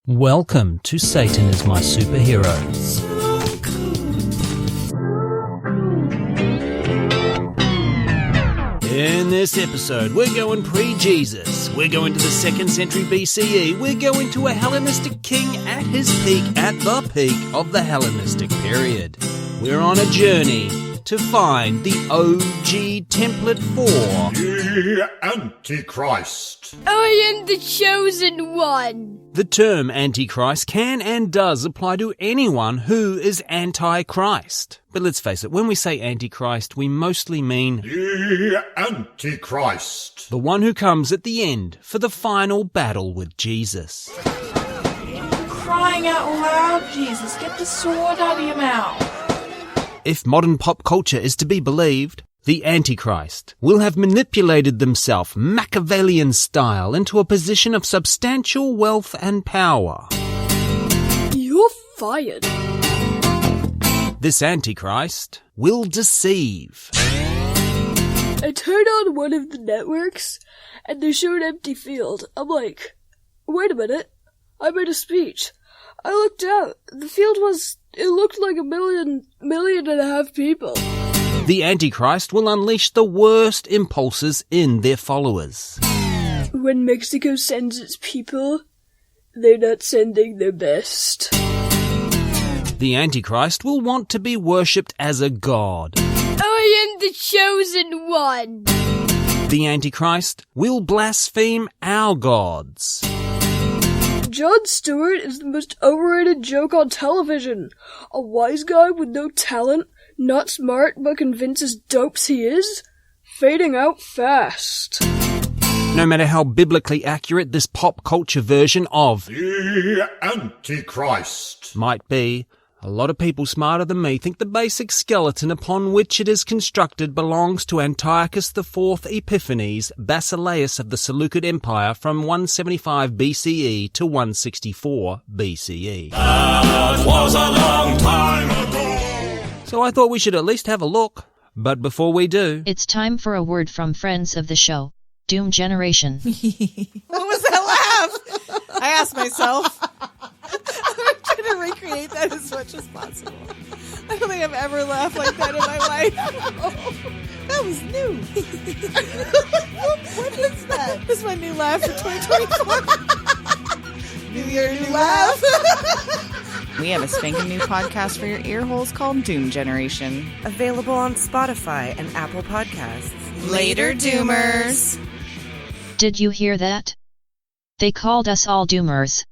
Welcome to Satan is My Superhero. In this episode, we're going pre-Jesus. We're going to the 2nd century BCE. We're going to a Hellenistic king at his peak, at the peak of the Hellenistic period. We're on a journey to find the OG template for the Antichrist. I am the chosen one. The term Antichrist can and does apply to anyone who is anti-Christ. But let's face it, when we say Antichrist, we mostly mean the Antichrist. The one who comes at the end for the final battle with Jesus. Crying out loud, Jesus, get the sword out of your mouth. If modern pop culture is to be believed, the Antichrist will have manipulated themselves Machiavellian style into a position of substantial wealth and power. You're fired. This Antichrist will deceive. I turned on one of the networks and they showed an empty field. I'm like, wait a minute, I made a speech. I looked out. The field it looked like a million and a half people. The Antichrist will unleash the worst impulses in their followers. When Mexico sends its people, they're not sending their best. The Antichrist will want to be worshipped as a god. I am the chosen one. The Antichrist will blaspheme our gods. Jon Stewart is the most overrated joke on television. A wise guy with no talent, not smart but convinced as dopes he is, fading out fast. No matter how biblically accurate this pop culture version of the Antichrist might be, a lot of people smarter than me think the basic skeleton upon which it is constructed belongs to Antiochus IV Epiphanes, Basileus of the Seleucid Empire from 175 BCE to 164 BCE. That was a long time ago. So I thought we should at least have a look. But before we do, it's time for a word from friends of the show, Doom Generation. What was that laugh? I asked myself. I'm trying to recreate that as much as possible. I don't think I've ever laughed like that in my life. That was new. What is that? This is my new laugh for 2024. New year, new laugh. We have a spanking new podcast for your ear holes called Doom Generation. Available on Spotify and Apple Podcasts. Later, Doomers. Did you hear that? They called us all Doomers.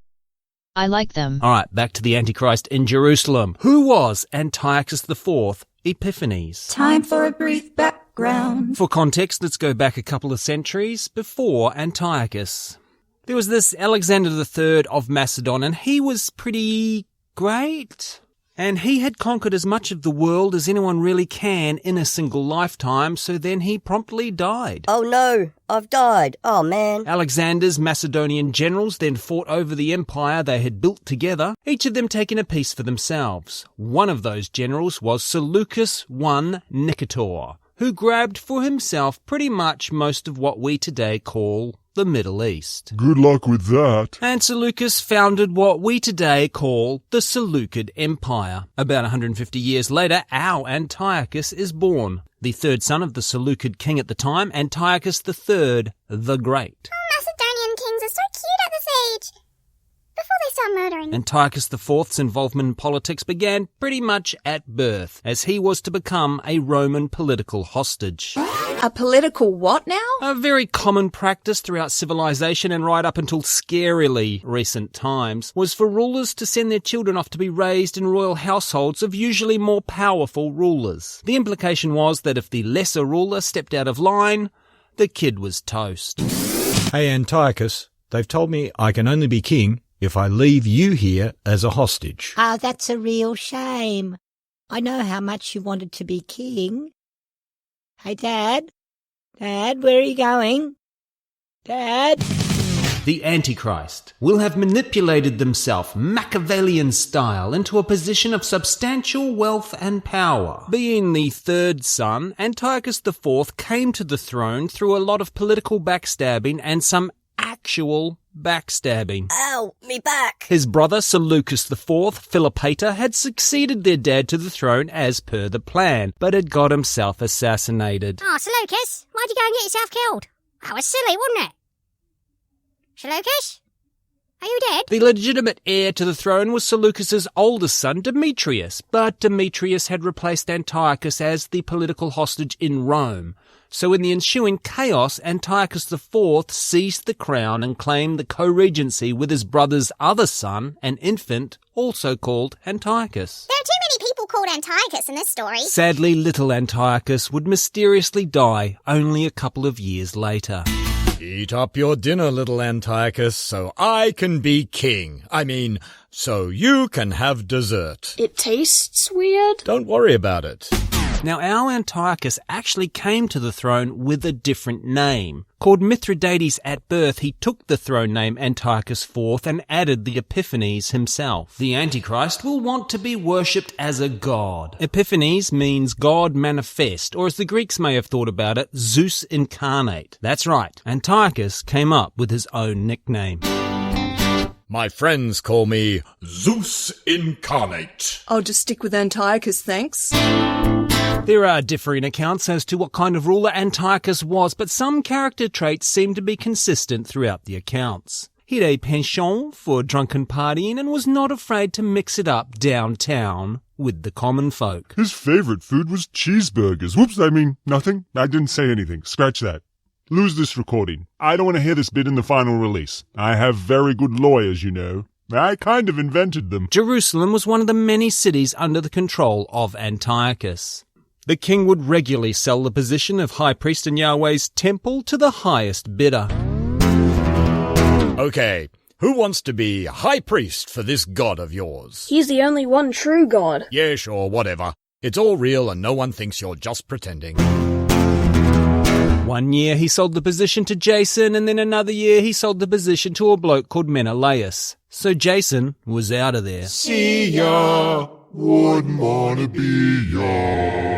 I like them. Alright, back to the Antichrist in Jerusalem. Who was Antiochus IV Epiphanes? Time for a brief background. For context, let's go back a couple of centuries before Antiochus. There was this Alexander III of Macedon, and he was pretty great. And he had conquered as much of the world as anyone really can in a single lifetime, so then he promptly died. Oh no, I've died. Oh man. Alexander's Macedonian generals then fought over the empire they had built together, each of them taking a piece for themselves. One of those generals was Seleucus I Nicator, who grabbed for himself pretty much most of what we today call the Middle East. Good luck with that. And Seleucus founded what we today call the Seleucid Empire. About 150 years later, our Antiochus is born, the third son of the Seleucid king at the time, Antiochus III the Great. Macedonian kings are so cute at this age. Before they start murdering. Antiochus IV's involvement in politics began pretty much at birth, as he was to become a Roman political hostage. A political what now? A very common practice throughout civilization and right up until scarily recent times was for rulers to send their children off to be raised in royal households of usually more powerful rulers. The implication was that if the lesser ruler stepped out of line, the kid was toast. Hey Antiochus, they've told me I can only be king if I leave you here as a hostage. Ah, that's a real shame. I know how much you wanted to be king. Hey, Dad? Dad, where are you going? Dad? The Antichrist will have manipulated themselves Machiavellian style into a position of substantial wealth and power. Being the third son, Antiochus IV came to the throne through a lot of political backstabbing and some actual backstabbing. Ow, me back. His brother Seleucus IV Philopator had succeeded their dad to the throne as per the plan, but had got himself assassinated. Oh, Seleucus, why'd you go and get yourself killed? That was silly, wasn't it? Seleucus? Are you dead? The legitimate heir to the throne was Seleucus's oldest son, Demetrius, but Demetrius had replaced Antiochus as the political hostage in Rome. So in the ensuing chaos, Antiochus IV seized the crown and claimed the co-regency with his brother's other son, an infant, also called Antiochus. There are too many people called Antiochus in this story. Sadly, little Antiochus would mysteriously die only a couple of years later. Eat up your dinner, little Antiochus, so I can be king. So you can have dessert. It tastes weird. Don't worry about it. Now, our Antiochus actually came to the throne with a different name. Called Mithradates at birth, he took the throne name Antiochus IV and added the Epiphanes himself. The Antichrist will want to be worshipped as a god. Epiphanes means God manifest, or as the Greeks may have thought about it, Zeus incarnate. That's right, Antiochus came up with his own nickname. My friends call me Zeus incarnate. I'll just stick with Antiochus, thanks. There are differing accounts as to what kind of ruler Antiochus was, but some character traits seem to be consistent throughout the accounts. He had a penchant for drunken partying and was not afraid to mix it up downtown with the common folk. His favorite food was cheeseburgers. Whoops, nothing. I didn't say anything. Scratch that. Lose this recording. I don't want to hear this bit in the final release. I have very good lawyers, you know. I kind of invented them. Jerusalem was one of the many cities under the control of Antiochus. The king would regularly sell the position of high priest in Yahweh's temple to the highest bidder. Okay, who wants to be high priest for this god of yours? He's the only one true god. Yeah, sure, whatever. It's all real and no one thinks you're just pretending. One year he sold the position to Jason, and then another year he sold the position to a bloke called Menalaus. So Jason was out of there. See ya, wouldn't wanna be ya.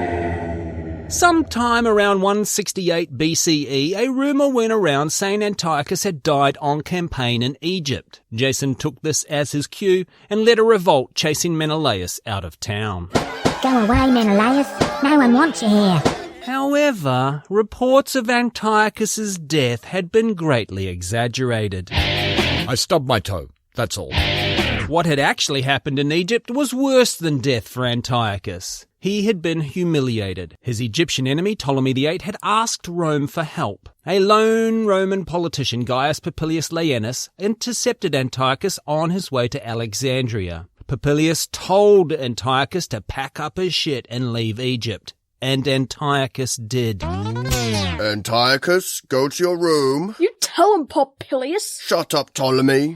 Sometime around 168 BCE, a rumour went around saying Antiochus had died on campaign in Egypt. Jason took this as his cue and led a revolt chasing Menalaus out of town. Go away, Menalaus. No one wants you here. However, reports of Antiochus's death had been greatly exaggerated. I stubbed my toe, that's all. What had actually happened in Egypt was worse than death for Antiochus. He had been humiliated. His Egyptian enemy, Ptolemy VIII, had asked Rome for help. A lone Roman politician, Gaius Popillius Laenas, intercepted Antiochus on his way to Alexandria. Popillius told Antiochus to pack up his shit and leave Egypt. And Antiochus did. Antiochus, go to your room. You tell him, Popillius. Shut up, Ptolemy.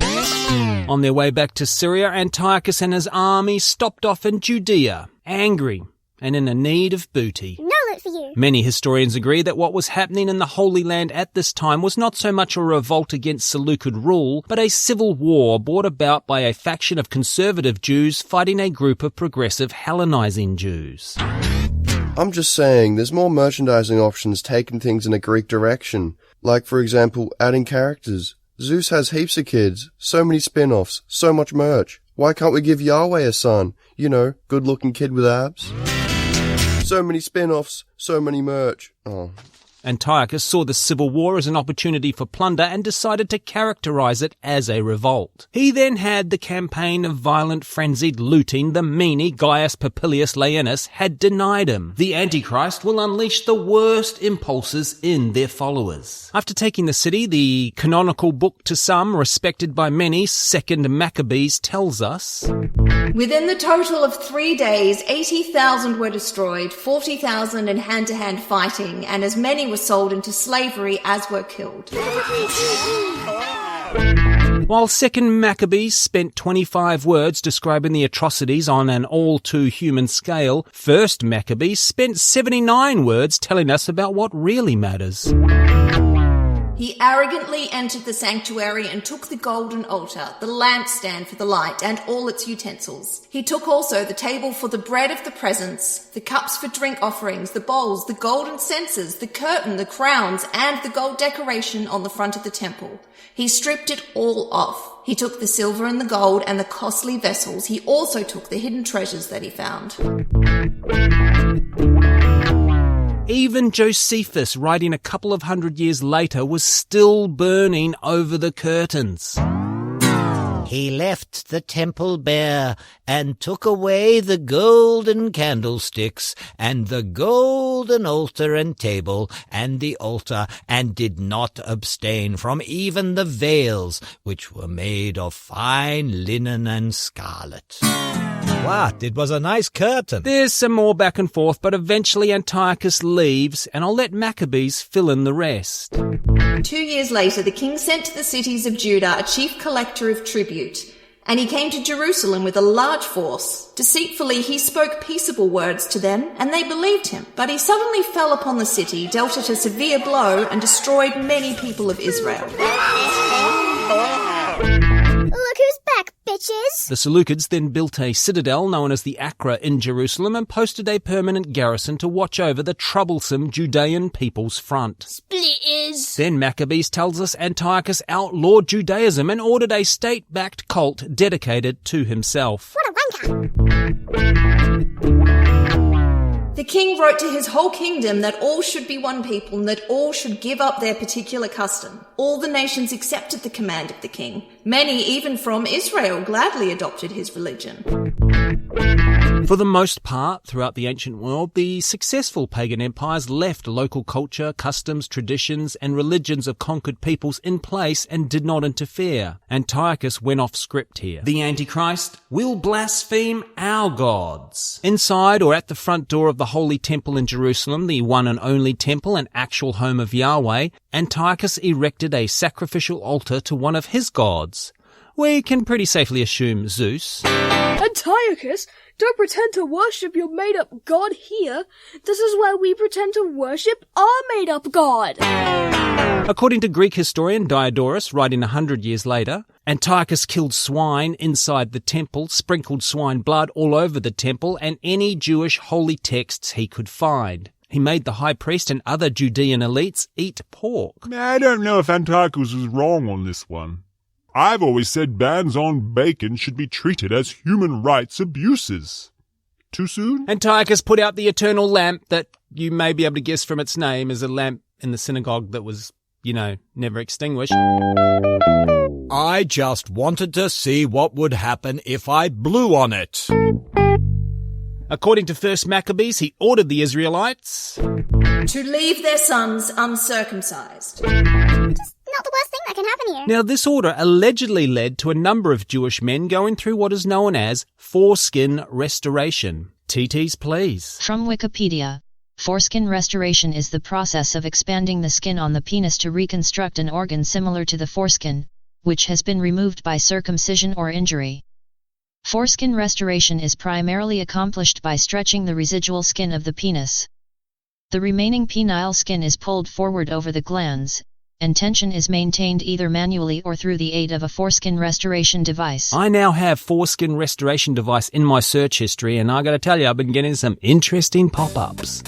On their way back to Syria, Antiochus and his army stopped off in Judea, angry and in a need of booty. No, that's for you. Many historians agree that what was happening in the Holy Land at this time was not so much a revolt against Seleucid rule, but a civil war brought about by a faction of conservative Jews fighting a group of progressive Hellenizing Jews. I'm just saying, there's more merchandising options taking things in a Greek direction. Like, for example, adding characters. Zeus has heaps of kids, so many spin-offs, so much merch. Why can't we give Yahweh a son? You know, good-looking kid with abs. So many spin-offs, so many merch. Oh. Antiochus saw the civil war as an opportunity for plunder and decided to characterize it as a revolt. He then had the campaign of violent, frenzied looting the meanie Gaius Popillius Laenas had denied him. The Antichrist will unleash the worst impulses in their followers. After taking the city, the canonical book to some, respected by many, Second Maccabees, tells us, within the total of 3 days, 80,000 were destroyed, 40,000 in hand-to-hand fighting, and as many were sold into slavery as were killed. While Second Maccabees spent 25 words describing the atrocities on an all-too-human scale, First Maccabees spent 79 words telling us about what really matters. He arrogantly entered the sanctuary and took the golden altar, the lampstand for the light, and all its utensils. He took also the table for the bread of the presence, the cups for drink offerings, the bowls, the golden censers, the curtain, the crowns, and the gold decoration on the front of the temple. He stripped it all off. He took the silver and the gold and the costly vessels. He also took the hidden treasures that he found. Even Josephus, writing a couple of 100 years later, was still burning over the curtains. He left the temple bare, and took away the golden candlesticks, and the golden altar and table, and the altar, and did not abstain from even the veils, which were made of fine linen and scarlet. What? It was a nice curtain. There's some more back and forth, but eventually Antiochus leaves, and I'll let Maccabees fill in the rest. 2 years later, the king sent to the cities of Judah a chief collector of tribute, and he came to Jerusalem with a large force. Deceitfully he spoke peaceable words to them, and they believed him. But he suddenly fell upon the city, dealt it a severe blow, and destroyed many people of Israel. Look who's back, bitches! The Seleucids then built a citadel known as the Acra in Jerusalem and posted a permanent garrison to watch over the troublesome Judean people's front. Splitters! Then Maccabees tells us Antiochus outlawed Judaism and ordered a state-backed cult dedicated to himself. What a wanker! The king wrote to his whole kingdom that all should be one people and that all should give up their particular custom. All the nations accepted the command of the king. Many, even from Israel, gladly adopted his religion. For the most part, throughout the ancient world, the successful pagan empires left local culture, customs, traditions, and religions of conquered peoples in place and did not interfere. Antiochus went off script here. The Antichrist will blaspheme our gods. Inside or at the front door of the Holy Temple in Jerusalem, the one and only temple and actual home of Yahweh, Antiochus erected a sacrificial altar to one of his gods. We can pretty safely assume Zeus. Antiochus, don't pretend to worship your made-up god here. This is where we pretend to worship our made-up god. According to Greek historian Diodorus, writing 100 years later, Antiochus killed swine inside the temple, sprinkled swine blood all over the temple, and any Jewish holy texts he could find. He made the high priest and other Judean elites eat pork. I don't know if Antiochus was wrong on this one. I've always said bans on bacon should be treated as human rights abuses. Too soon? Antiochus put out the eternal lamp that you may be able to guess from its name is a lamp in the synagogue that was, never extinguished. I just wanted to see what would happen if I blew on it. According to First Maccabees, he ordered the Israelites to leave their sons uncircumcised. Not the worst thing that can happen here. Now, this order allegedly led to a number of Jewish men going through what is known as foreskin restoration. TTs, please. From Wikipedia, foreskin restoration is the process of expanding the skin on the penis to reconstruct an organ similar to the foreskin, which has been removed by circumcision or injury. Foreskin restoration is primarily accomplished by stretching the residual skin of the penis. The remaining penile skin is pulled forward over the glands, and tension is maintained either manually or through the aid of a foreskin restoration device. I now have foreskin restoration device in my search history, and I gotta tell you, I've been getting some interesting pop-ups.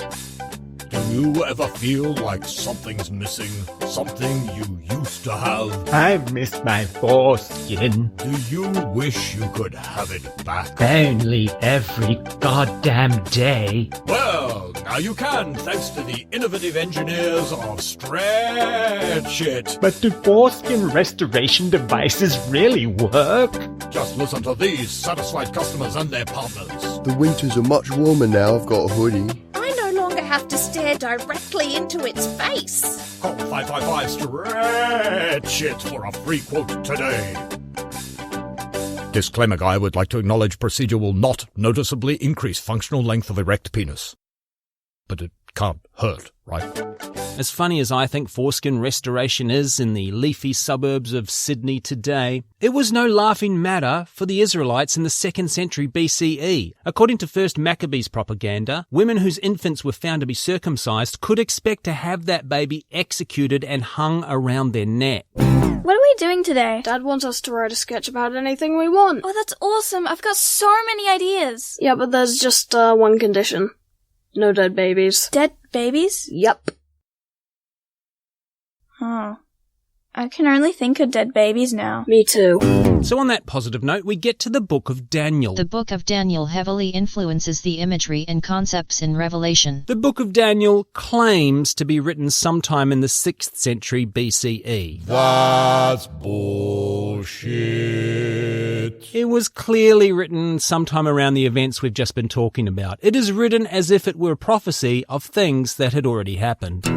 Do you ever feel like something's missing? Something you used to have? I've missed my foreskin. Do you wish you could have it back? Only every goddamn day. Well, now you can, thanks to the innovative engineers of Stretch It. But do foreskin restoration devices really work? Just listen to these satisfied customers and their partners. The winters are much warmer now. I've got a hoodie. Have to stare directly into its face. Call 555-STRETCH-IT for a free quote today. Disclaimer guy would like to acknowledge procedure will not noticeably increase functional length of erect penis. But it can't hurt, right? As funny as I think foreskin restoration is in the leafy suburbs of Sydney today, it was no laughing matter for the Israelites in the 2nd century BCE. According to First Maccabees propaganda, women whose infants were found to be circumcised could expect to have that baby executed and hung around their neck. What are we doing today? Dad wants us to write a sketch about anything we want. Oh, that's awesome. I've got so many ideas. Yeah, but there's just one condition. No dead babies. Dead babies? Yep. Oh. I can only think of dead babies now. Me too. So on that positive note, we get to the Book of Daniel. The Book of Daniel heavily influences the imagery and concepts in Revelation. The Book of Daniel claims to be written sometime in the 6th century BCE. That's bullshit. It was clearly written sometime around the events we've just been talking about. It is written as if it were a prophecy of things that had already happened.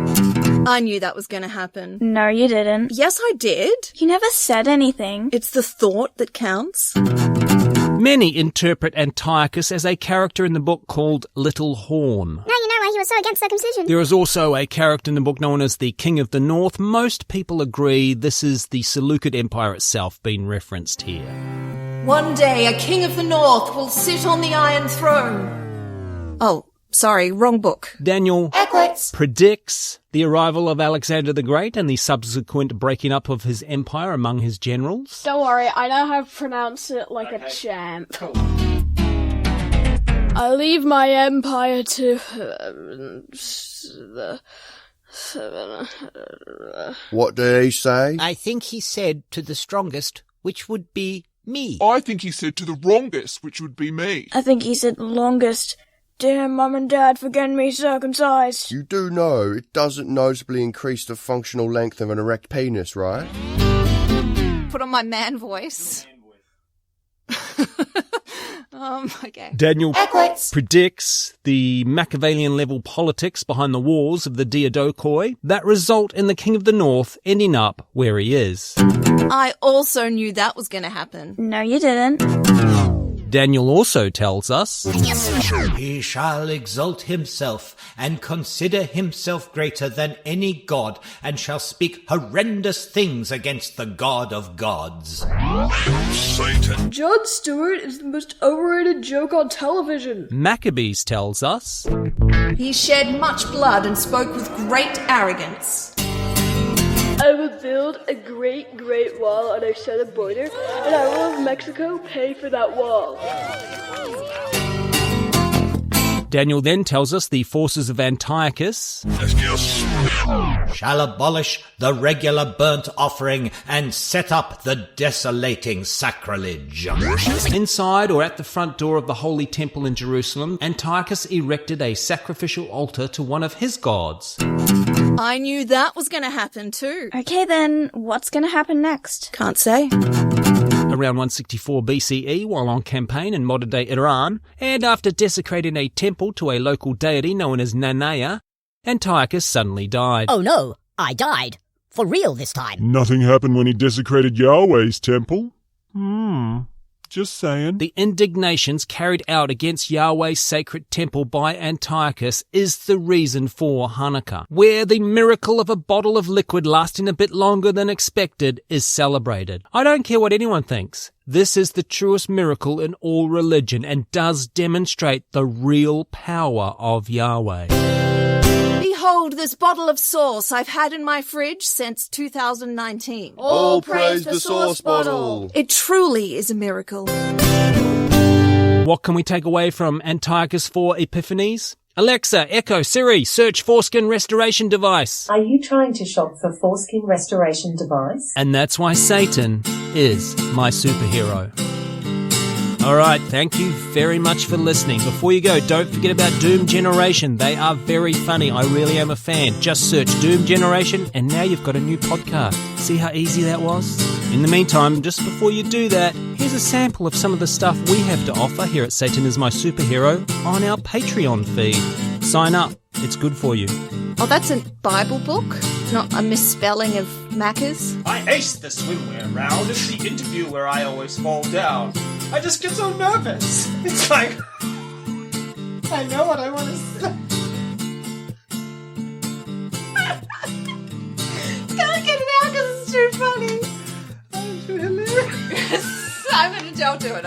I knew that was going to happen. No, you didn't. Yes, I did. You never said anything. It's the thought that counts. Many interpret Antiochus as a character in the book called Little Horn. Now you know why he was so against circumcision. There is also a character in the book known as the King of the North. Most people agree this is the Seleucid Empire itself being referenced here. One day a king of the north will sit on the Iron Throne. Oh, sorry, wrong book. Daniel Equits predicts the arrival of Alexander the Great and the subsequent breaking up of his empire among his generals. Don't worry, I know how to pronounce it like a champ. Cool. I leave my empire to... What did he say? I think he said to the strongest, which would be me. I think he said to the wrongest, which would be me. I think he said longest. Dear Mum and Dad for getting me circumcised. You do know it doesn't noticeably increase the functional length of an erect penis, right? Put on my man voice. Okay. Daniel Equits predicts the Machiavellian-level politics behind the walls of the Diadochoi that result in the King of the North ending up where he is. I also knew that was going to happen. No, you didn't. Daniel also tells us, He shall exalt himself and consider himself greater than any god, and shall speak horrendous things against the God of gods. Satan. Jon Stewart is the most overrated joke on television. Maccabees tells us, He shed much blood and spoke with great arrogance. I will build a great wall on our southern border, and I will have Mexico pay for that wall. Daniel then tells us the forces of Antiochus shall abolish the regular burnt offering and set up the desolating sacrilege. Inside or at the front door of the Holy Temple in Jerusalem, Antiochus erected a sacrificial altar to one of his gods. I knew that was going to happen too. Okay then, what's going to happen next? Can't say. Around 164 BCE, while on campaign in modern-day Iran, and after desecrating a temple to a local deity known as Nanea, Antiochus suddenly died. Oh no, I died. For real this time. Nothing happened when he desecrated Yahweh's temple. Just saying. The indignations carried out against Yahweh's sacred temple by Antiochus is the reason for Hanukkah, where the miracle of a bottle of liquid lasting a bit longer than expected is celebrated. I don't care what anyone thinks. This is the truest miracle in all religion and does demonstrate the real power of Yahweh. Behold this bottle of sauce I've had in my fridge since 2019. All praise the sauce bottle. It truly is a miracle. What can we take away from Antiochus IV Epiphanes? Alexa, Echo, Siri, search foreskin restoration device. Are you trying to shop for foreskin restoration device? And that's why Satan is my superhero. Alright, thank you very much for listening. Before you go, don't forget about Doom Generation. They are very funny. I really am a fan. Just search Doom Generation and now you've got a new podcast. See how easy that was? In the meantime, just before you do that, here's a sample of some of the stuff we have to offer here at Satan is My Superhero on our Patreon feed. Sign up. It's good for you. Oh, that's a Bible book? Not a misspelling of Macca's? I ace the swimwear round. It's the interview where I always fall down. I just get so nervous. It's like, I know what I want to say. I'll do it.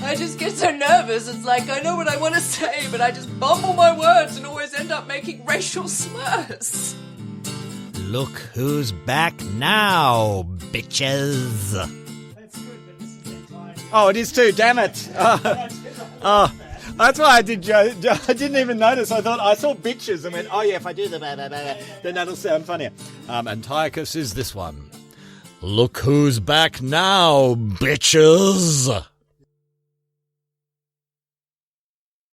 I just get so nervous. It's like I know what I want to say, but I just bumble my words and always end up making racial slurs. Look who's back now, bitches. Oh, it is too, damn it. That's why I didn't even notice. I thought I saw bitches and went, oh yeah, if I do the then that'll sound funnier. Antiochus is this one. Look who's back now, bitches.